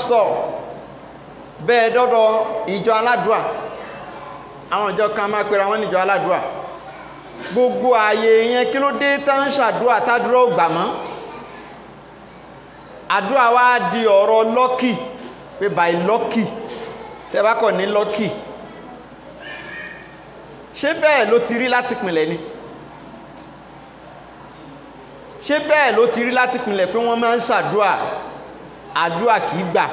pásítọ̀ bẹ́ẹ̀ dọ́dọ̀ ìjọ aládùá, àwọn ìjọ kan máa pera wọn níjọ aládùá, gbogbo ààyè yẹn kí ló dé tán ṣàdúà tádúrà ò gbà mọ́? Àdúà wá di ọ̀rọ̀ lọ́kì, pé by lọ́kì, tẹ́bá kọ̀ ní lọ́kì. Ṣé bẹ́ẹ̀ ló ti rí láti pìnlẹ̀ ni? Ṣé bẹ́ẹ̀ ló ti rí láti pìnlẹ̀ pé wọ́n máa ń ṣàdúà, àdúà kìí gbà?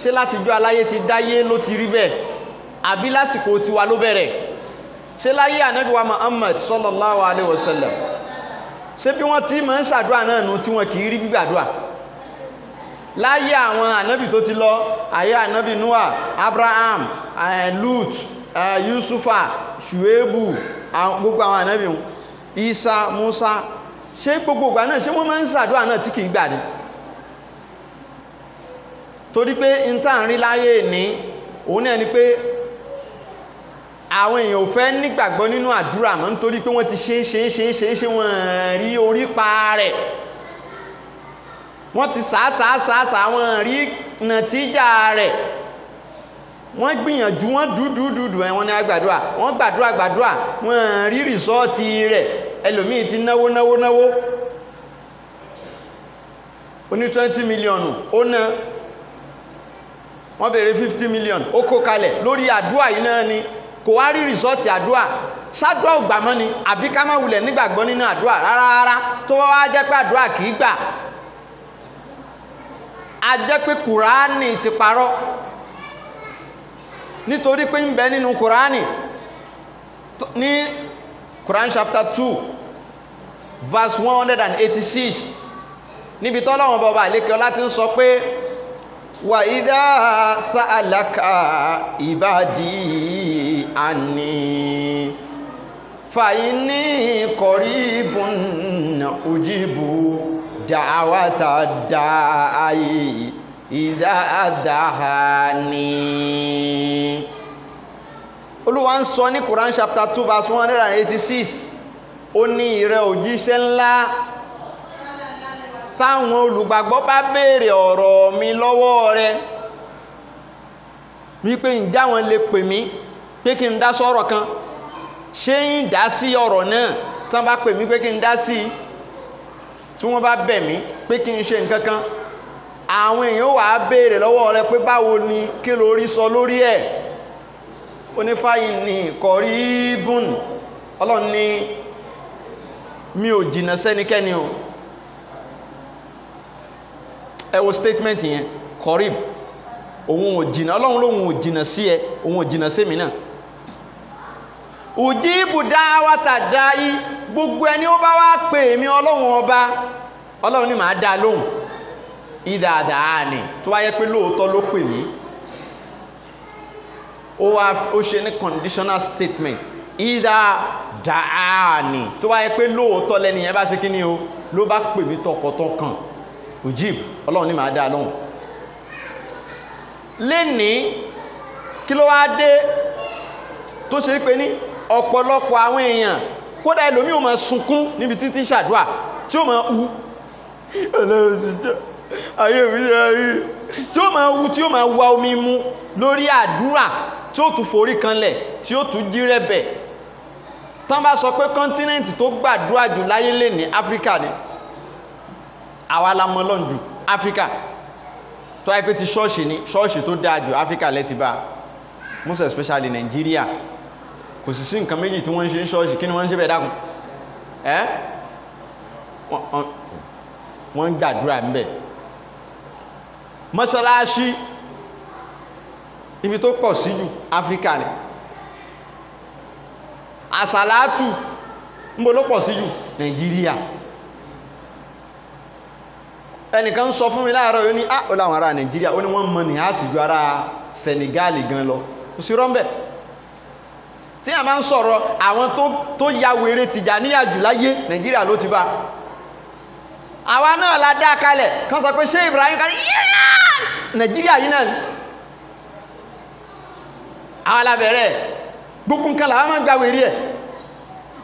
Ṣé látijọ́ aláyé ti dáyé ló ti rí bẹ́ẹ̀? Àbí lásìkò tiwa ló bẹ̀rẹ̀? Ṣé láyé Ànábì wa Muhammad sallallahu alaihi wasallam, ṣé bí wọ́n ti máa ń ṣàdúà náà nù tí wọ́n kìí rí gbígbàdúà? Láyé àwọn ànábì tó ti lọ, ayé ànábì Noah, Abraham, Lut, Yusufa, Shuebu, gbogbo àwọn ànábì wọn, Isa, Musa, ṣé gbogbo ìgbà náà ṣé wọ́n máa ń ṣàdúà náà tí kìí gbà ní? Torí pé ìta ń rí láyé ní òun náà ni pé àwọn èèyàn ò fẹ́ nígbàgbọ́ nínú àdúrà mọ́, nítorí pé wọ́n ti ṣe wọ́n rí orí pa rẹ̀, wọ́n ti sàásàásàásà wọ́n rí nàtíjà rẹ̀, wọ́n gbìyànjú wọ́n dúdúdúdú wọ́n ní àgbàdúrà, wọ́n gbàdúrà wọ́n rí rìsọ́ọ̀tì rẹ̀. Ẹlòmíì ti náwó ó ní 20 mílíọ̀nù ó ná, wọ́n bèèrè 50 mílíọ̀nù ó kó kalẹ̀ lórí àdúà yìí náà ni, kò wá rí rìsọ́ọ̀tì àdúà. Ṣàdúà ò gbà mọ́ ni, àbí ká má wulẹ̀ nígbàgbọ́ nínú àdúà rárá tó wá jẹ́ pé àdúà kìí gbà? A jẹ́ pé Kùránì ti parọ́, nítorí pé ń bẹ nínú Kùránì ní Quran chapter 2 verse 186 níbi tọ́lọ́wọ́n bọba àlékẹ́ láti ń sọ pé wa idha sa'alaka ibadi anni fa inni qaribun ujibu da'wata da'i idha dahani. Olúwa ń sọ ní Quran chapter 2 verse 186, ó ní ìrẹ òjíṣẹ́ ńlá, táwọn olùgbàgbọ́ bá béèrè ọ̀rọ̀ mi lọ́wọ́ rẹ wípé ǹjẹ́ àwọn lè pè mí pé kí n dá sọ́rọ̀ kan, ṣé ń dá sí ọ̀rọ̀ náà? Tán bá pè mí pé kí n dá sí, tí wọ́n bá bẹ̀ mí pé kí n ṣe nǹkan kan, àwọn èèyàn wà á béèrè lọ́wọ́ rẹ pé báwo ni, kí ló rí sọ lórí ẹ̀? Onífàyín ní kọ̀ríbùn, Ọlọ́run ní mi ò jìnà sẹ́nikẹ́ni o. Ẹ wo statement yẹn, kọ̀ríb, òun ò jìnà, Ọlọ́run lóhun ò jìnà sí ẹ, òun ò jìnà sí mi náà. Ujibu dáwàtà dáyí, gbogbo ẹni ó bá wá pè mí Ọlọ́run ọba, Ọlọ́run ní màá dá lóhùn. Ìdàdàá ni tó wáyé pé lóòótọ́ ló pè mí, ó ṣe ní conditional statement, ìdàdàá tó wáyé pé lóòótọ́ lẹ́ni yẹn bá ṣe kí ni o, ló bá pè mí tọkàntọkàn, ujib, Ọlọ́run ní màá dá lóhùn. Lénìí kí ló wá dé tó ṣe pé ní ọ̀pọ̀lọpọ̀ àwọn èèyàn, kódà ẹlòmí ò máa sunkún níbi títí ṣàdúà tí ó máa hu ayé mi ayé, tí ó máa hu, tí ó máa wá omi mu lórí àdúrà, tí ó tún forí kanlẹ̀, tí ó tún jí rẹ̀bẹ̀. Tán bá sọ pé kọ́ntínẹ̀ntì tó gbàdúrà jù láyé lè ní Áfíríkà ni, àwa la mọ̀ Ọlọ́run jù Áfíríkà. Tó wáyé pé ti ṣọ́ọ̀ṣì ni, ṣọ́ọ̀ṣì tó dáa jù Áfíríkà lẹ́ti bá, most especially Nigeria. Kò sì sí nǹkan méjì tí wọ́n ń ṣe ṣọ́ọ̀ṣì, kí ni wọ́n ń ṣe bẹ́ẹ̀ dákun? Wọ́n ń gbàdúrà ńbẹ̀. Mọ́ṣáláṣí ibi tó pọ̀ sí jù Áfíríkà ni. Àsàlátù níbo ló pọ̀ sí jù? Nàìjíríà. Ẹnìkan ń sọ fún mi láàárọ̀ yóò ní ó láwọn ará Nàìjíríà, ó ní wọ́n mọ̀ ní àṣìjú ará Senegal gan lọ. Kò sí rọ́mbẹ̀. Tí a máa ń sọ̀rọ̀ àwọn tó ya wèrè Tìjàníyà jù láyé, Nàìjíríà ló ti bá. Àwa náà la dá kalẹ̀, kan sọ pé ṣé Ibrahim kan Nàìjíríà yìí náà ni. Àwa la bẹ̀rẹ̀, gbogbo nǹkan làwọn máa ń gba wèrè ẹ̀.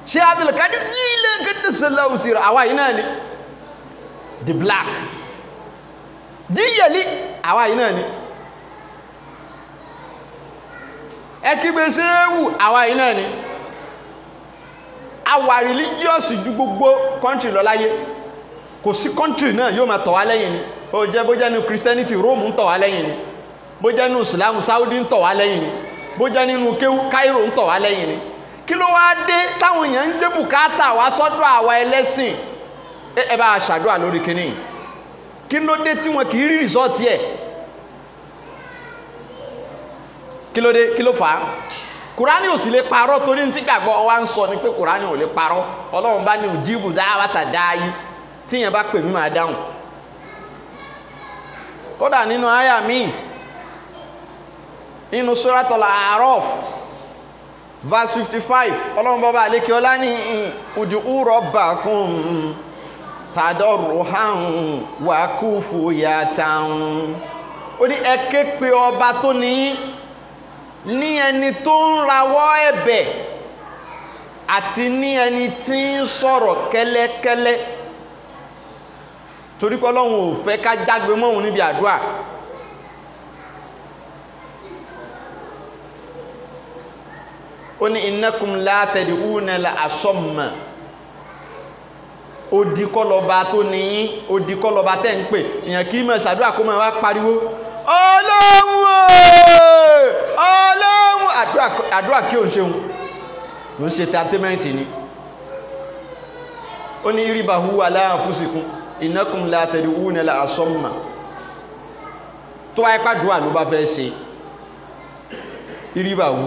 Ṣé Abdulkadir ilé gẹ́dẹ̀sẹ̀lẹ̀ òsìrò, àwa yìí náà ni. The black. Díyẹ̀lì àwa yìí náà ni ẹ kígbe ṣéwù àwa yìí náà ni àwa religious ju gbogbo country lọ láyé kò sí country náà yóò máa tọ̀ wá lẹ́yìn ni ó jẹ́ bó jẹ́ nínú Christianity Rome ń tọ̀ wá lẹ́yìn ni bó jẹ́ nínú Islam Saudi ń tọ̀ wá lẹ́yìn ni bó jẹ́ nínú kéwú Cairo ń tọ̀ wá lẹ́yìn ni kí ló wá dé táwọn èèyàn ń gbé bùkátà wá sọ́dọ̀ àwa ẹlẹ́sìn ẹ bá ṣàdúrà lórí kíní kí ló dé tí wọn kì í rí rìsọ́ọ̀tì ẹ̀ kí ló dé kí ló fà á Kùránì ò sì lè parọ́ torí tí gbàgbọ́ wa ń sọ ni pé Kùránì ò lè parọ́ Ọlọ́run bá ní òjìbù dáwàtà dáyí tí yẹn bá pè mí máa dáhùn kódà nínú àyà míì inú Suratul A'raf verse 55 Ọlọ́run bọ́bá àlékí ọlá ní ud'u rabbakum tadarruhan wa khufyatan ó ní ẹ ké pe ọba tó ní ẹni tó ń rawọ́ ẹ̀bẹ̀ àti ní ẹni tí ń sọ̀rọ̀ kẹ́lẹ́kẹ́lẹ́ torí pé Ọlọ́run ò fẹ́ ká jágbe mọ́hun níbi àdúrà ó ní innakum la tad'una la asamma odikọlọba tó níyín odikọlọba tẹ́ ń pè èyàn kí mọ̀ ṣàdúrà kó mọ̀ wá pariwo Ọlọ́run àdúrà kí o ń ṣeun ló ń ṣe tàtẹ́mẹ́ntì ni ó ní ribahu ala anfusikum innakum la tad'una la asamma tó wáyé pàdúrà ló bá fẹ́ ṣe ribahu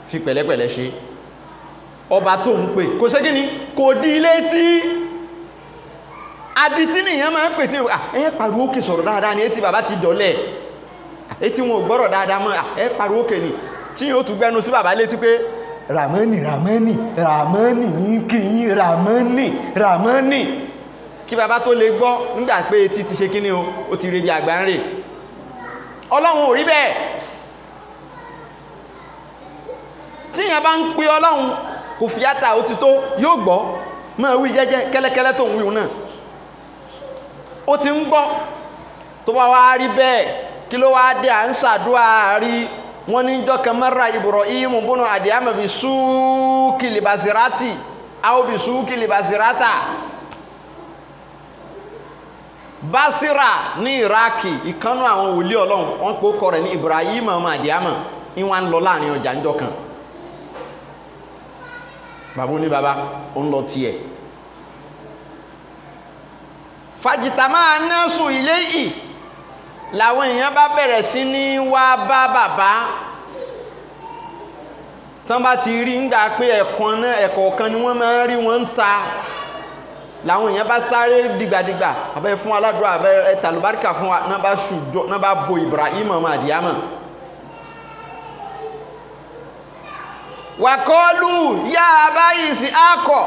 fi pẹ̀lẹ́pẹ̀lẹ́ ṣe ọba tó ń pè kò ṣe gíní kò dí létí adití nìyàn máa ń pè tí ẹ pariwo kè sọ̀rọ̀ dáadáa ní etí bàbá ti dọ̀lẹ̀ etí wọn ò gbọ́rọ̀ dáadáa mọ́ ẹ pariwo kè ní tí yóò tún gbẹ́nu sí bàbá létí pé ramani ní kìí ramani kí bàbá tó lè gbọ́ nígbà pé etí ti ṣe kíní o ti rebi àgbà ń rè Ọlọ́run ò rí bẹ́ẹ̀ tí yẹn bá ń pè Ọlọ́run kò fìyàtà ó ti tó yóò gbọ́ máa wí jẹ́jẹ́ kẹ́lẹ́kẹ́lẹ́ tó ń wí náà ó ti ń gbọ́ tó bá wá rí bẹ́ẹ̀ kí ló wá dé à ń ṣàdúrà rí wọ́n ní jọ́kan mẹ́ra Ibrahim búnú àdìyàmọ̀ bí súúkì libasirati áwọ́ bí súúkì libasirata Basira ní Iraki ìkánú àwọn wòlíì Ọlọ́run wọ́n pè ó kọ rẹ̀ ní Ibrahim ọmọ àdìyàmọ̀ ìwọ̀n ń lọ láàrin ọjà ńjọ́ kan bàbá ní bàbá ó ń lọ tí ẹ̀ fàjìtàmá nẹ́sù ilé ì làwọn èèyàn bá bẹ̀rẹ̀ sí ní wá bá bàbá tán bá ti rí ńgbà pé ẹ̀kọ̀ọ̀kan ni wọ́n máa ń rí wọ́n ń ta làwọn èèyàn bá sáré dìgbàdìgbà abẹ́ fún aládùá abẹ́ tàlùbáríkà fún wa náà bá bo Ibrahim ọmọ àdìyàmọ̀ wàkọ́lù yá abáyìí sí akọ̀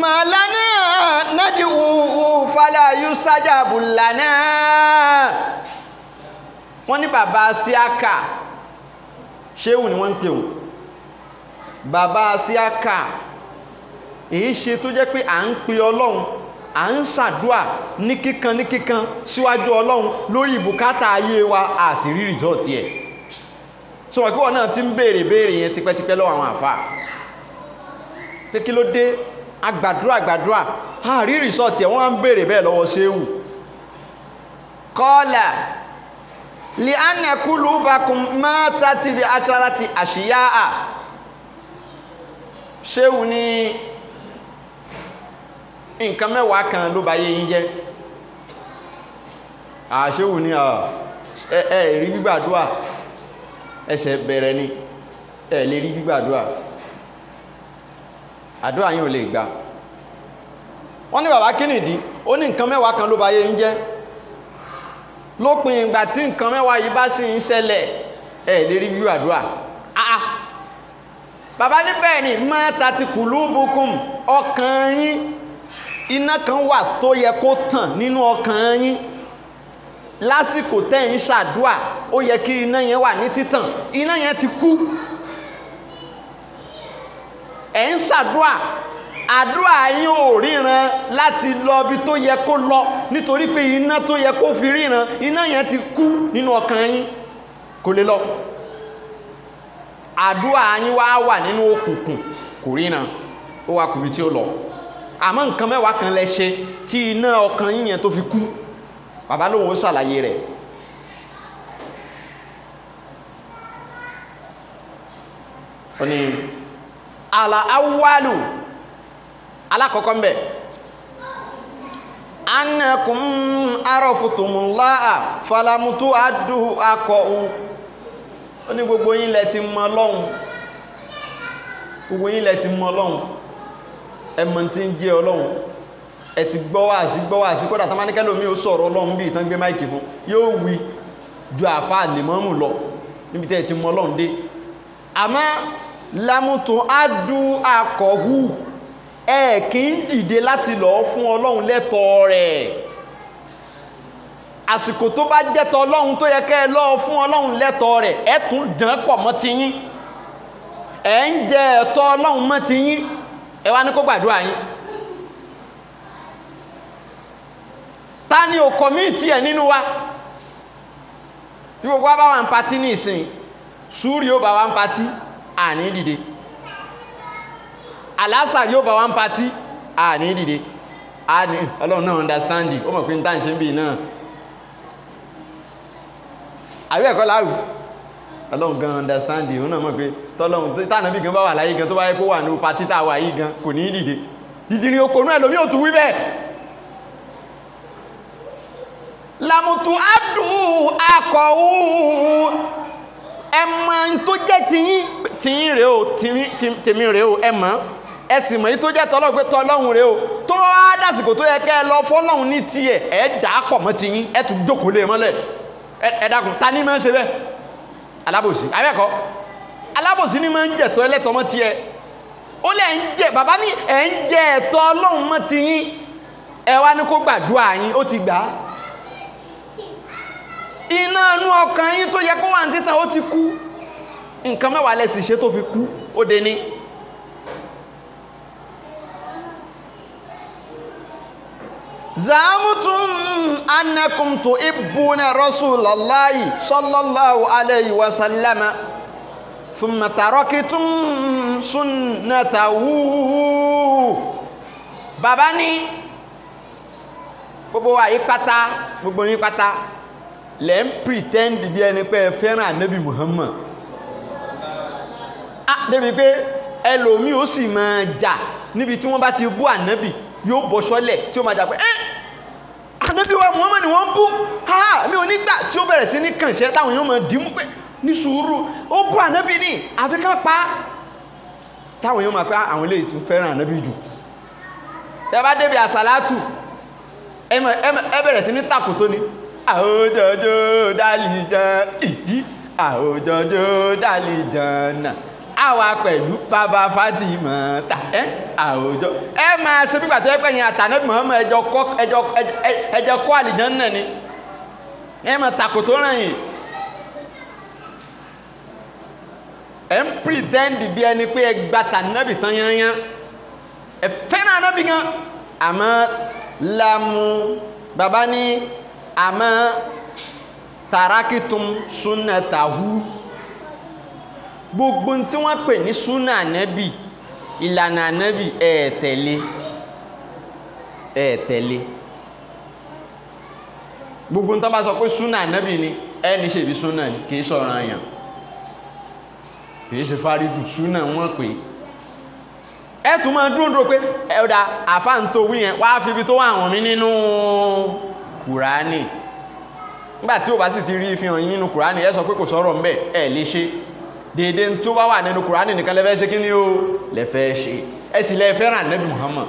màlánà nádi fàlà yustajabu lana wọ́n ní bàbá síákà ṣéhù ni wọ́n ń pè wọ́n bàbá síákà èyí ṣe tó jẹ́ pé à ń pè Ọlọ́run à ń ṣàdúà ní kíkan síwájú Ọlọ́run lórí bùkátà ayé wa a sì rí rìsọ́ọ̀tì ẹ̀ so wọ́n kí wọ́n náà ti ń béèrè yẹn tipẹ́tipẹ́ lọ́wọ́ àwọn àfáà pé kí ló dé agbàdúrà àrí rìsọ́ọ̀tì ẹ̀ wọ́n ń béèrè bẹ́ẹ̀ lọ́wọ́ ṣéhù kọ́ọ̀lá li anna qulubakum matati bi asharati ashiya'a ṣéhù ní nǹkan mẹ́wàá kan ló bá yé yín jẹ́ ṣéhù ní rí gbígbàdúrà ẹsẹ̀ bẹ̀rẹ̀ ni lè rí gbígbàdúrà àdúrà yín ò lè gbà wọ́n ní bàbá kí nìdí ó ní nǹkan mẹ́wàá kan ló bá yé yín jẹ́ lópin ìgbà tí nǹkan mẹ́wàá yìí bá sì ń ṣẹlẹ̀ lè rí gbígbàdúrà bàbá ní bẹ́ẹ̀ ni matati qulubukum ọkàn yín iná kan wà tó yẹ kó tàn nínú ọkàn yín lásìkò tẹ́ ń ṣàdúà ó yẹ kí iná yẹn wà ní títàn iná yẹn ti kú ẹ̀ ń ṣàdúà àdúrà yín ò ríran láti lọ bí tó yẹ kó lọ nítorí pé iná tó yẹ kó fi ríran iná yẹn ti kú nínú ọkàn yín kò lè lọ. àdúrà yín wá wà nínú òkùnkùn kò ríran ó wá kùbí tí ó lọ. àmọ́ nǹkan mẹ́wàá kan lẹ ṣe tí iná ọkàn yín yẹn tó fi kú. bàbá lóhun ó ṣàlàyé rẹ̀. ó ní àlà awwalu alákọ̀ọ́kọ́ ń bẹ̀ annakum arafutumullaha falamutu addu akọ̀ọ́. ó ní gbogbo yín lẹ ti mọ Ọlọ́hun, gbogbo yín lẹ ti mọ Ọlọ́hun, ẹ mọ̀ tí ń jẹ́ Ọlọ́hun, ẹ ti gbọ́ wàásí kódà tán máa ní kẹ́lòmí ó sọ̀rọ̀ Ọlọ́hun bí ìtàn gbé máìkì fún yóò wí ju àfáà lè mọ́mù lọ níbi tẹ́ ti mọ Ọlọ́hun dé. àmọ́ lamutu addu akọ̀hù ẹ kì í dìde láti lọ fún Ọlọ́hun lẹ́tọ̀ọ́ rẹ̀. àsìkò tó bá jẹ́tọ̀ Ọlọ́hun tó yẹ kẹ́ ẹ lọ fún Ọlọ́hun lẹ́tọ̀ọ́ rẹ̀ ẹ tún dán pọ̀ mọ́ ti yín, ẹ ń jẹ ẹ̀tọ́ Ọlọ́hun mọ́ ti yín, ẹ wá ní kó gbàdúrà yín. ta ni ò kọ̀míìtì ẹ̀ nínú wa? tí gbogbo wa bá wà ń patí ní ìsìn súúrì yóò bá wa ń patí àní dìde, àlásà yóò bá wa ń patí àní dìde, àní Ọlọ́run náà understanding ó mọ̀ pé ń tàn ṣe ń bì náà àbí ẹ̀kọ́ láàrù Ọlọ́run gan understanding ó náà mọ̀ pé tọ́lọ́run tánà bí gan bá wà láyé gan tó bá yẹ kó wà ní patí tá wà yìí gan kò ní dìde dídìrí okòónú ẹlòmí ò tún wí bẹ́ẹ̀. lamutu adu akọ̀wú ẹmọ tó jẹ́ tiyín rẹ̀ o tèmi rẹ̀ o ẹmọ ẹsì mọ̀ yí tó jẹ́ tọ́lọ́run pé tọ́lọ́run rẹ̀ o tó á dásìkò tó yẹ kẹ́ ẹ lọ fọ́lọ́run ní tiẹ̀ ẹ dà á pọ̀ mọ́ tiyín ẹ tún jókòó lé mọ́lẹ̀ ẹ dákun ta ní máa ń ṣe bẹ́ẹ̀? alábòsí abẹ́ẹ̀kọ́ alábòsí ní máa ń jẹ̀tọ́ ẹlẹ́tọ́ mọ́ tiẹ̀. ó lẹ̀ ń jẹ bàbá ní ẹ̀ ń jẹ ẹ̀tọ́ Ọlọ́run mọ́ tiyín ẹ wá ní kó gbàdúrà yín ó ti gbà á. iná inú ọkàn yín tó yẹ kó wà ní títàn ó ti kú, nǹkan mẹ́wàá lẹ sì ṣe tó fi kú ó dé ní. za'amtum annakum tuhibbuna rasulallahi sallallahu alayhi wa sallama thumma taraktum sunnatahu. bàbá ní gbogbo wa yí pátá gbogbo yín pátá lẹ́ ń pretend bí ẹni pé ẹ fẹ́ràn ànábì Muhammad débi pé ẹlòmí ó sì máa jà níbi tí wọ́n bá ti bú ànábì yóò bọ́ sọ́lẹ̀ tí ó máa jà pé ànábì wa Muhammad ni wọ́n bú mi ò nígbà tí ó bẹ̀rẹ̀ sí ní kànṣẹ́ táwọn yóò máa dìímú pé ní sùúrù ó bú ànábì ní àfikán pa táwọn yóò máa pé àwọn ilé tí fẹ́ràn ànábì jù. tẹ́ bá débi àsàlátù ẹ bẹ̀rẹ̀ sí ní tàkùtò ní àwòjọjọ́ dálìjàn ìdí àwòjọjọ́ dálìjàn náà àwa pẹ̀lú bàbá Fátímà ta àwòjọ ẹ máa ṣe pípà tó yẹ pẹ̀yìn àtànẹ́bì Muhammad ẹjọ́ kọ́ àlìjàn náà ni ẹ máa tàkùtò ràn yìí ẹ ń pretend bí ẹni pé ẹ gbàtà nábì tán yányán ẹ fẹ́ràn nábì gan àmọ́ lámú bàbá ní àmọ́ tàrákìtùm sunnatahu gbogbo tí wọ́n pè ní súnà ànábì ìlànà ànábì ẹ tẹ̀lé gbogbo tó bá sọ pé súnà ànábì ni ẹni ṣe bí súnà ni kìí sọ̀rọ̀ àyàn kìí ṣe fárídù súnà wọ́n pè ẹ tún máa dúró pé ẹ̀ọ́dà àfáà ń tó wí yẹn wá fi ibi tó wà wọ̀n mí nínú Kùránì nígbà tí ó bá sì ti rí ìfihàn yín nínú Kùránì ẹ sọ pé kò sọ̀rọ̀ ńbẹ̀ ẹ lè ṣe dédé tí ó bá wà nínú Kùránì nìkan lẹ́fẹ́ ṣe kí ní ó lẹ́fẹ́ ṣe ẹ sì lẹ́fẹ́ ràn Nábì Muhammad.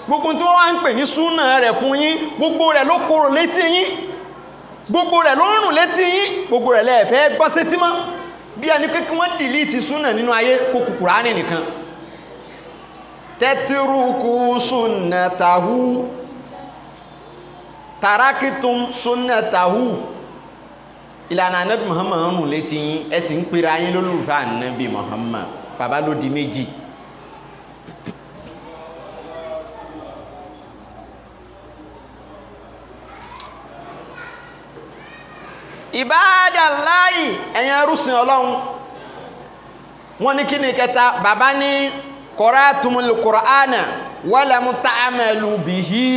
gbogbo tí wọ́n wá ń pè ní súnà rẹ̀ fún yín gbogbo rẹ̀ ló korò létí yín gbogbo rẹ̀ ló rùn létí yín gbogbo rẹ̀ lẹ́fẹ́ gbọ́ sétí mọ́ bí ẹni pé kí wọ́n dìlítì súnà nínú ayé kókù Kùránì nìkan. tẹ́tírùkù sunnatahu tarakitum sunnatahu ìlànà ànábì Muhammad rùn létí yín ẹ sì ń pera yín lólùfẹ́ ànábì Muhammad bàbá ló di méjì Ibadallahi ẹ̀yin ẹrúsìn Ọlọ́run wọ́n ní kí ni kẹta bàbá ní qara'tumul Qur'ana wa lam ta'malu bihi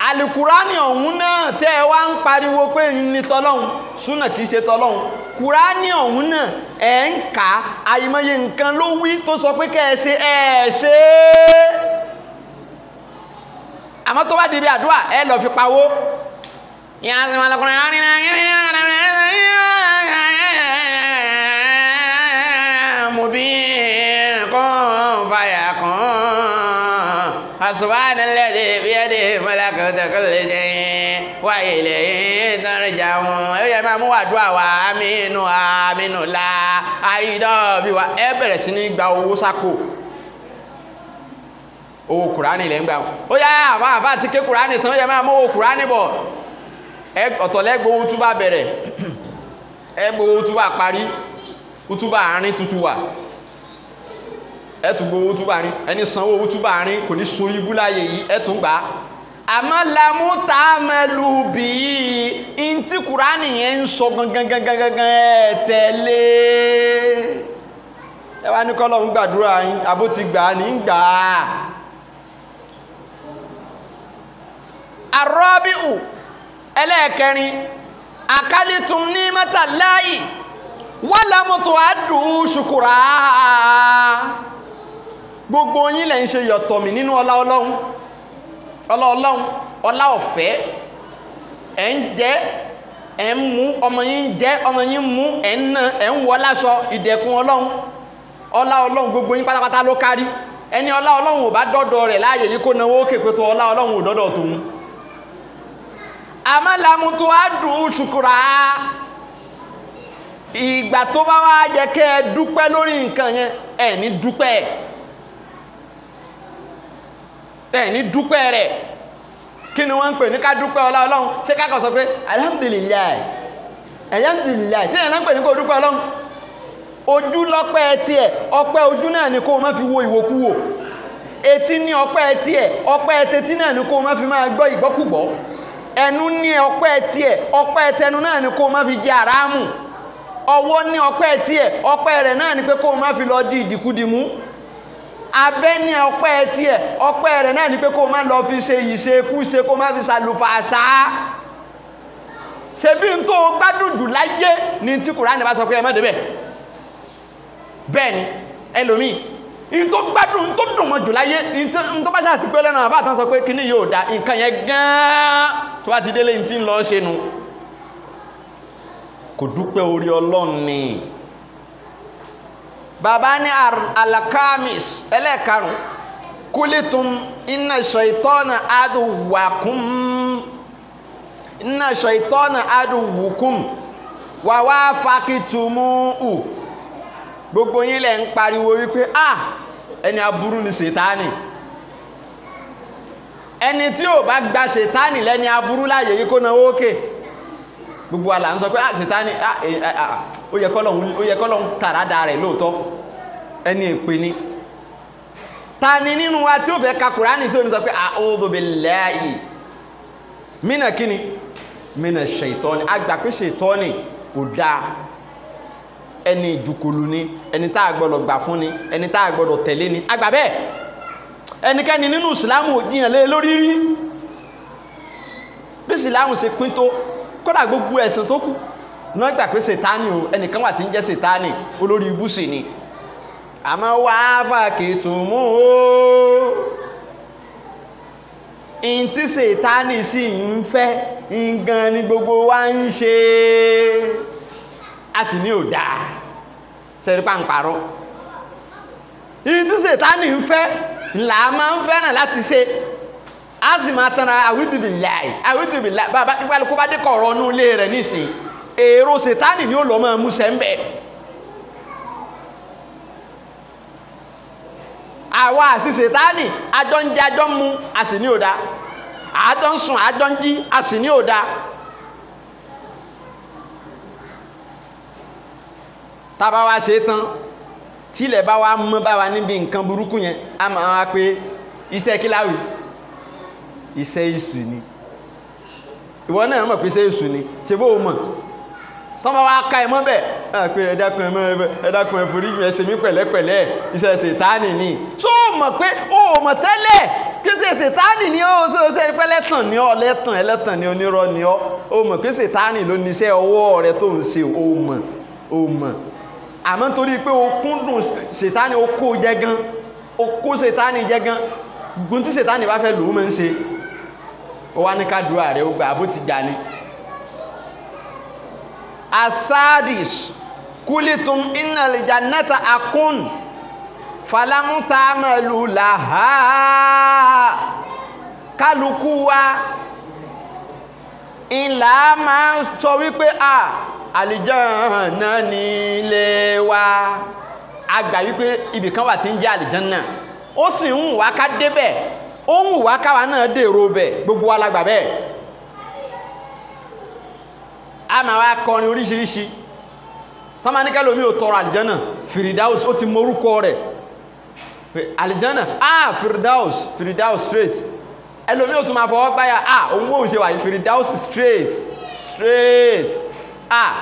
alukurani ọ̀hún náà tẹ́ wá ń pariwo pé ní tọ́lọ́hun súnà kìí ṣe tọ́lọ́hun kùránì ọ̀hún náà ẹ̀ ń kà àìmọye nǹkan ló wí tó sọ pé kẹ́ẹ̀ṣe ẹ̀ṣe àmọ́ tó bá dìbí àdúrà ẹ lọ fi pawó Subhanalladhi biyadihi malakutu kulli shay'in wa ilayhi turja'un ẹ yẹ máa mú àdúrà wa aminu aminu la àìdọ́ bí wa ẹ bẹ̀rẹ̀ sí ní gba owó sápò owó kùránì lẹ́ ń gbà ó yá àfá àti ké kùránì tán yẹ máa mú owó kùránì bọ̀ ọ̀tọ̀lẹ́gbò owó túbà bẹ̀rẹ̀ ẹgbò owó túbà parí túbà àárín tútù wà ẹtù gbówó túbà rí ẹni sanwó owó túbà rí kò ní so ibú láyé yìí ẹtùn gbà àmọ́ lámú tá a mẹ́lú bí i in tí kùránì yẹn ń sọ gangan tẹ̀lé ẹ wá ní kọ́lọ̀ ń gbàdúrà yín àbó ti gbà ní gbà àrọ́bíù ẹlẹ́ẹ̀kẹrin àkálítùm ní mẹ́tàláyì wọ́n lámú tó àdùn ṣùkúrà gbogbo yín lẹ́ ń ṣe yọ̀tọ̀ mi nínú ọlá ọlọ́run ọlá ọ̀fẹ́ ẹ̀ ń jẹ́ ẹ̀ ń mú ọmọ yín jẹ́ ọmọ yín mú ẹ̀ ń ná ẹ̀ ń wọ láṣọ ìdẹ̀kùn ọlọ́run ọlá ọlọ́run gbogbo yín pátápátá ló kárí ẹni ọlá ọlọ́run ò bá dọ́dọ̀ rẹ̀ láàyè yìí kó náwó képe tó ọlá ọlọ́run ò dọ́dọ̀ tòun àmàlàmù tó á dùn ṣùkúrà ìgbà tó bá wá jẹ́ kẹ́ ẹ dúpẹ́ lórí nǹkan yẹn ẹ̀ ní dúpẹ́ ní dúpẹ́ rẹ̀ kí ni wọ́n ń pè ní ká dúpẹ́ ọlá ọlọ́run ṣé ká kàn sọ pé alhamdulilayi alhamdulilayi sí ẹ̀nà ń pè ní kó dúpẹ́ ọlọ́run ojú lọ́pẹ́ tiẹ̀ ọpẹ́ ojú náà ni kó má fi wo ìwòkúwò etí ní ọpẹ́ tiẹ̀ ọpẹ́ tetí náà ni kó má fi máa gbọ́ ìgbọ́kúgbọ́ ẹnu ní ọpẹ́ tiẹ̀ ọpẹ́ tẹnu náà ni kó má fi jẹ àrámù ọwọ́ ní ọpẹ́ tiẹ̀ ọpẹ́ rẹ̀ náà ni pé kó má fi lọ di ìdìkúdìmú abẹ́ ní ọpẹ́ tiẹ̀ ọpẹ́ rẹ̀ náà ni pé kó má lọ fi ṣe ìṣekú ṣe kó má fi ṣàlùfàṣà ṣe bí n tó gbádùn jù láyé ní tí Kùránì bá sọ pé ẹ má débẹ̀ bẹ́ẹ̀ ni ẹlòmíì in tó gbádùn tó dùn mọ́ jù láyé in tó bá ṣáà ti pé lẹ́nà àbá àtàn sọ pé kíní yóò dá nǹkan yẹn gan-an tó bá ti délé ní tí ń lọ ṣe nu kò dúpẹ́ orí Ọlọ́run ni bàbá ní alakamis ẹlẹ́ẹ̀karùn kúlítùm inna ṣaitọ́nà adùwùkùm wà wá fàkìtùmù gbogbo yín lẹ̀ ń pariwo wípé ẹni aburú ni ṣètánì ẹni tí ò bá gba ṣètánì lẹ́ni aburú láyé yìí kó náwó òkè gbogbo àlà ń sọ pé ṣètánì ó yẹ kọ́lọ́hun tàrádà rẹ̀ lóòótọ́ ẹni èpè ni ta ni nínú wa tí ó fẹ́ ka Kùránì tí ó ní sọ pé a'udhu billahi mínà kíni mínà ṣètọ́ni agbà pé ṣètọ́ni kò dáa ẹni ìjùkùlù ni ẹni tá a gbọ́dọ̀ gbà fún ni ẹni tá a gbọ́dọ̀ tẹ̀lé ni agbà bẹ́ẹ̀ ẹnikẹ́ni nínú ìsìlámù òjìyàn lé lórí rí bí ìsìlámù ṣe pín tó kódà gbogbo ẹ̀sìn tó kù náà gbà pé ṣètánì o ẹnìkan wà tí ń jẹ́ ṣètánì olórí ibú sì ni àmọ́ wà á fàkìtùmù o in tí ṣètánì sì ń fẹ́ ngan ni gbogbo wa ń ṣe a sì ní ò dáa sẹ́rí pàǹparọ́ in tí ṣètánì ń fẹ́ là máa ń fẹ́ràn láti ṣe a sì máa tanra àwídìbìláì bàbá ìpàlùkú bá dékọ̀ ọ̀rọ̀ ọ̀nú ilé rẹ̀ nísìn èrò ṣètánì ni ó lọ máa mú sẹ́ńbẹ̀ àwa àti ṣètánì àjọ ń jẹ àjọ ń mu a sì ní ò dáa àjọ ń sùn àjọ ń jí a sì ní ò dáa tàbá wá ṣe tán tí ilẹ̀ bá wá mọ́ bá wa níbi nǹkan burúkú yẹn a máa wá pé iṣẹ́ kíláwì iṣẹ́ èṣù ni ìwọ náà mọ̀ pé iṣẹ́ èṣù ni ṣe bó o mọ̀ tọ́ bá wá ká ẹ mọ́ bẹ̀ pé ẹ̀dákun ẹ̀fọ́rí ẹ ṣe mí pẹ̀lẹ́pẹ̀lẹ́ iṣẹ́ Sàtánì ni tó mọ̀ pé o mọ̀ tẹ́lẹ̀ kí ṣe Sàtánì ni ó ṣe pé lẹ́tàn ni ọ́ ẹlẹ́tàn ni onírọ́ ni ọ́ o mọ̀ pé Sàtánì ló níṣẹ́ ọwọ́ rẹ tó ń ṣe o mọ̀ àmọ́ torí pé o kúndùn Sàtánì o kó jẹ gan o kó Sàtánì jẹ gan gun tí Sàtánì bá fẹ́ lò ó mọ̀ ń ṣe ó wá ní kádùá rẹ̀ ó gbà bó ti gbà ní. Asadis kulitum innal jannata akun falamu ta'malu laha kálukú wa ìlà máa ń sọ wípé àlìjánà nílé wa àgbà wípé ibìkan wà tí ń jẹ́ àlìjánà ó sì ń wá ká débẹ̀ ó ń wá káwa náà dèrò bẹ̀ gbogbo wa lágbà bẹ́ẹ̀ a máa wá kọrin oríṣiríṣi sọmaníkẹ́ lómi ò tọrọ àlìjánà Firdaus ó ti morúkọ rẹ̀ àlìjánà Firdaus straight ẹlòmí ò tún máa fọwọ́ gbáyà òun wọ́n ṣe wà ní Firdaus straight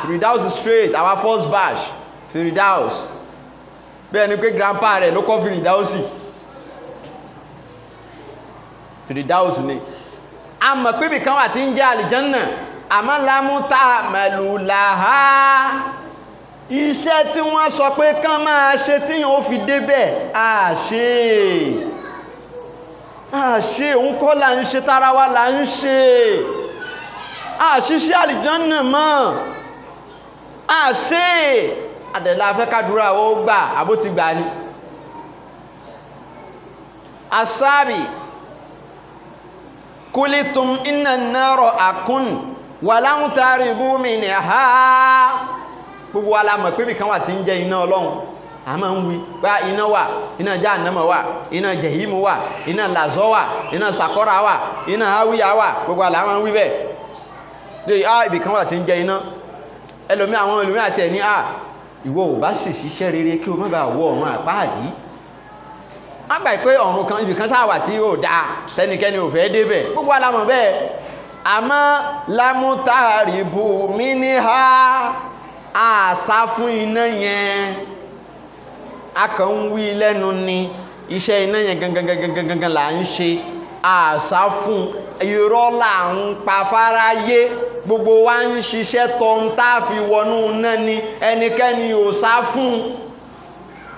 Firdaus straight our first batch Firdaus bẹ́ẹ̀ ni pé grandpa rẹ̀ ló kọ́ Firdaus ni a mọ̀ pé bìkan wà tí ń jẹ́ àlìjánà àmọ́ lámúta mẹ́lúláha iṣẹ́ tí wọ́n sọ pé kán máa ṣe tí yóò fi débẹ̀ àṣe òun kọ́ là ń ṣe tara wa là ń ṣe àṣìṣẹ́ àlìjánà mọ́ àṣe àdẹ̀lá afẹ́kádúrà ó gbà àbó ti gbà ní. Asábì kulitum inna naro akun wàláhùn tàrí búmi ní ha gbogbo alamọ̀ pé bí kan wà tí ń jẹ iná Ọlọ́run a máa ń wí pé iná wà, iná Jahannama wà, iná Jahimu wà, iná Lazọ wà, iná Sakora wà, iná Hawiya wà, gbogbo alamọ̀ ń wí bẹ́ẹ̀ ibi kan wà tí ń jẹ iná àwọn ẹlòmí àti ẹni ìwọ ò bá sì ṣiṣẹ́ rere kí o má bàa wọ ọ̀run àpáàdì má gbà pé ọ̀run kan ibì kan sáwà tí ó dáa tẹnikẹ́ni ò fẹ́ débẹ̀ gbogbo alamọ̀ bẹ́ẹ̀ àmọ́ lámútàríbù mí ní ha àṣà fún iná yẹn a kàn ń wí lẹ́nu ni iṣẹ́ iná yẹn gangan là ń ṣe àṣà fún irọ́ là ń pa fáráyé gbogbo wa ń ṣiṣẹ́ tó ń tá fi wọnú náà ni ẹnikẹ́ni ò sá fún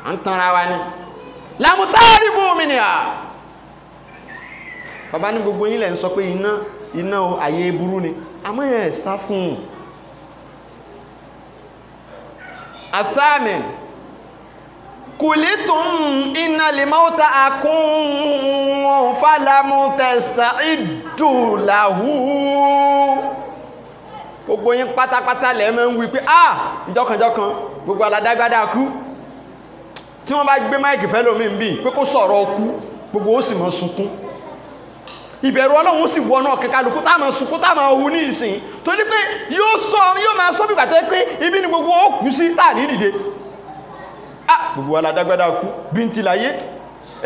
à ń tanra wa ni lámútàríbù mí ní ha bàbá ní gbogbo yín lẹ̀ ń sọ pé iná ayé burú ni àmọ́ ẹ̀ sá fún àtàmìn kulitum inna limauta akun falamu tasta'iddu lahu gbogbo yín pátápátá lẹ̀ mọ́ ń wí pé ìjọkànjọkàn gbogbo aládágbádá kú tí wọ́n bá gbé máìkì fẹ́ lómi ń bí pé kó sọ̀rọ̀ kú gbogbo ó sì mọ́ sunkún ìbẹ̀rù Ọlọ́run sì wọ́n náà kẹkàlùkú táàmà sunkún táàmà ohun ní ìsìn tó ní pé yóò máa sọ bí gbàtọ́ pé ibi ni gbogbo ó kú sí tàà ní dìde gbogbo aládágbádá kú bí n ti láyé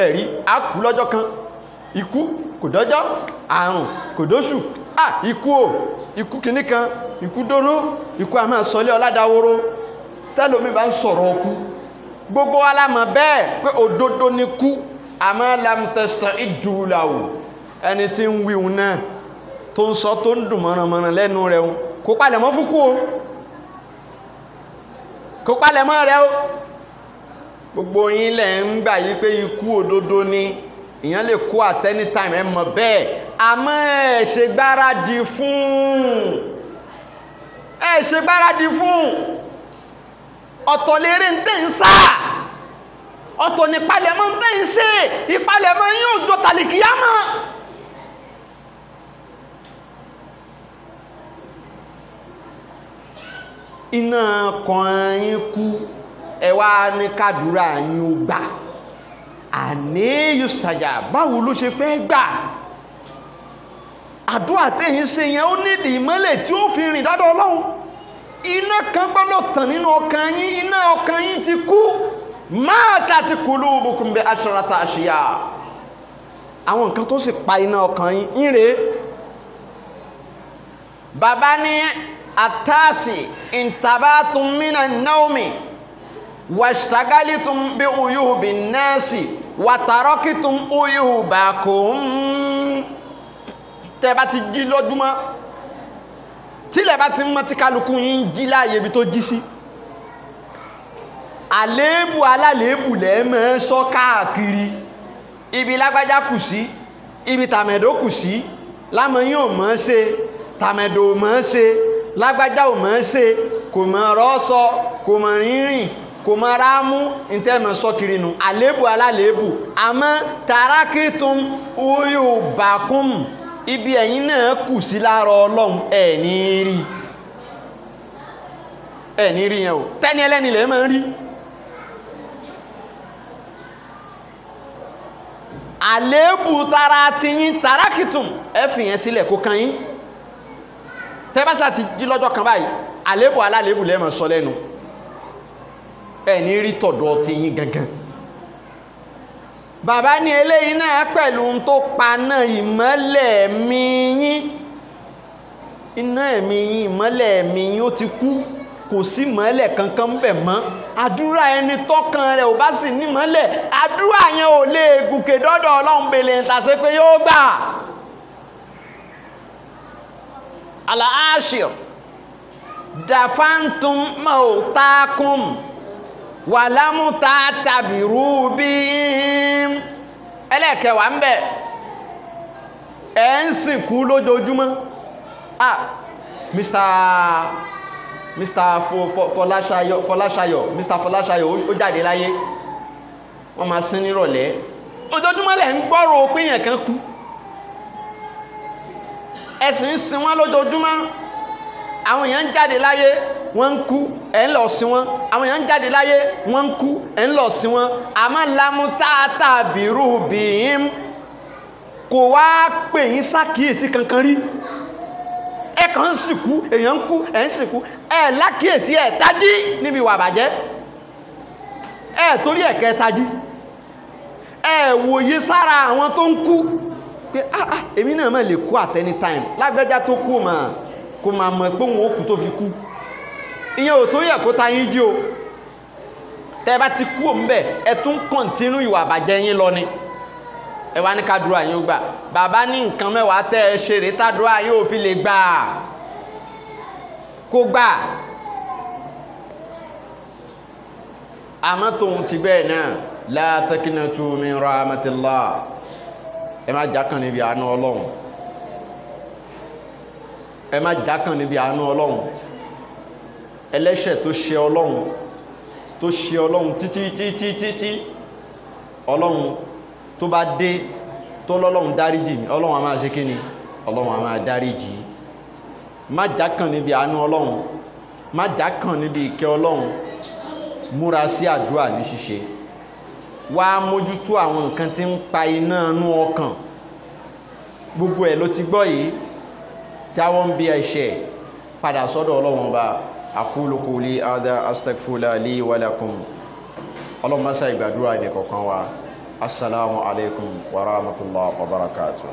ẹ̀rí a kú lọ́jọ́ kan ikú kò dọ́jọ́ àrùn kò dóṣù ikú kìíní kan ikú dóró ikú a máa sọlé ọládàwóró tẹ́lómi bá ń sọ̀rọ̀ ọkú gbogbo alámọ̀ bẹ́ẹ̀ pé òdodo ni kú àmọ́ lamtesta ìdúláwò ẹni tí ń wíhun náà tó ń sọ tó ń dùn mọ̀rànmọ̀ràn lẹ́nu rẹ̀ kò palẹ̀mọ́ fún kú kò palẹ̀mọ́ rẹ̀ gbogbo yín lẹ̀ ń gbà yí pé ikú òdodo ni ìyẹn lè kú at any time ẹ mọ̀ bẹ́ẹ̀ àmọ́ ẹ ṣe gbáradì fún ọ̀tọ̀ lérè ń tẹ́ ń sá ọ̀tọ̀ ní palẹ̀mọ́ ń tẹ́ ń ṣe ìpalẹ̀mọ́ yín ò jọ tàlìkìyámà iná kan yín kú ẹ wá ní kádùrá yín ó gbà àní yustaja báwo ló ṣe fẹ́ gbà àdúrà tẹ́yìn ṣe yẹn ó nídìí ìmọ́lẹ̀ tí ó fi rìn dọ́dọ̀ Ọlọ́run iná kan gbọ́dọ̀ tàn nínú ọkàn yín iná ọkàn yín ti kú matat qulubukum bi ashrata ashiya àwọn nǹkan tó sì pa iná ọkàn yín rèé. bàbá ní àtàsì intabatum minan nawmi washtagalitum bi uyubin nasi wa tarakitum uyubakum. tẹ́ bá ti jí lójúmọ́ tílẹ̀ bá ti mọ́ tí kálukú yín jí láàyè ibi tó jí sí, àléébù alálèébù lẹ́ẹ̀mọ́ sọ káàkiri, ibi lágbájá kù sí, ibi tàmẹ̀dó kù sí, lámọ̀yìn ò mọ́ ṣe, tàmẹ̀dò ò mọ́ ṣe, lágbájá ò mọ́ ṣe, kò mọ̀ ọ̀rọ̀ sọ, kò mọ̀ rírìn, kò mọ̀ rámú, ìtẹ́mọ̀ sọ kiri nù, àléébù alálèébù. àmọ́ tarakitum uyubakum, ibi ẹ̀yin náà kù sí lára Ọlọ́run ẹ̀ ní rí yẹn o, tẹ́ni ẹlẹ́ni lè máa ń rí. àléébù tara ti yín tarakitum, ẹ fi yẹn sílẹ̀ kó kan yín. tẹ́básà ti jí lọ́jọ́ kan báyìí, àléébù alálèébù lè máa sọ lẹ́nu, ẹ̀ ní rí tọ̀dọ̀ ti yín gangan. bàbá ní eléyìí náà pẹ̀lú tó paná ìmọ́lẹ̀ ẹ̀mí yín, iná ẹ̀mí yín, ìmọ́lẹ̀ ẹ̀mí yín ó ti kú, kò sí mọ́lẹ̀ kankan bẹ̀ mọ́. àdúrà ẹni tọ́kàn rẹ̀ ò bá sì ní mọ́lẹ̀, àdúrà yẹn ò lè gùnkè dọ́dọ̀ Ọlọ́run bèlè ìtàsẹ́fẹ́ yóò gbà. al-ashir dafantum mautakum wàlámù tàbírú bí ẹlẹ́kẹwàá ń bẹ̀ ẹ̀ ń sìnkú lójoojúmọ́. Mr. Fọláṣayọ̀ ó jáde láyé, wọ́n máa sin nírọ̀lẹ́, ojoojúmọ́ lẹ̀ ń gbọ́rọ̀ òpínyàn kan kú, ẹ̀sìn ń sin wọ́n lójoojúmọ́. àwọn èèyàn ń jáde láyé wọ́n ń kú, ẹ̀ ń lọ sí wọn. àwọn èèyàn ń jáde láyé wọ́n ń kú, ẹ̀ ń lọ sí wọn. àmọ́ lámútàtà bírú bìín kò wá pè yín sákìyèsí kankan rí. ẹ kàn ń sìnkú, èèyàn ń kú, ẹ̀ ń sìnkú, ẹ lákìyèsí, ẹ tají níbi ìwà àbàjẹ́, ẹ torí ẹ̀kẹ́ tají, ẹ wòye sára àwọn tó ń kú pé èmi náà má lè kú at any time. lágbẹ́já tó kú kò máa mọ̀ pé òun ó kú tó fi kú. ìyẹn ò torí ẹ̀kọ́ ta yín jí o. tẹ́ bá ti kú òun bẹ̀, ẹ tún kọ̀ntínú ìwà àbàjẹ́ yín lọ ni. ẹ wá ní kádùrá yín ó gbà. bàbá ní nǹkan mẹ́wàá tẹ́ ẹ ṣeré tádùrá yín ò fi lè gbà kó gbà. àmọ́ tòun ti bẹ́ẹ̀ náà, la taqnatu min rahmatillah, ẹ má jákàn níbi àánú Ọlọ́run, ẹ má jákàn níbi àánú Ọlọ́run. ẹlẹ́ṣẹ̀ tó ṣe Ọlọ́run títí Ọlọ́run tó bá dé tó lọ́lọ́run dáríjì mi, Ọlọ́run a máa ṣe kí ni? Ọlọ́run a máa dáríjì. má jákàn níbi àánú Ọlọ́run, má jákàn níbi ìkẹ́ Ọlọ́run. múra sí àdúrà ní ṣíṣe, wá mójútó àwọn nǹkan tí ń pa iná inú ọkàn. gbogbo ẹ̀ ló ti gbọ́ yìí, jáwọ́ ń bí ẹ̀ṣẹ̀, padà sọ́dọ̀ Ọlọ́run Ọba. aqulu qawli hadha astaghfirullaha li wa lakum. Ọlọ́run má ṣe ìgbàdúrà ẹnì kọ̀ọ̀kan wa. assalamu alaikum wa rahmatullahi wa barakatuh.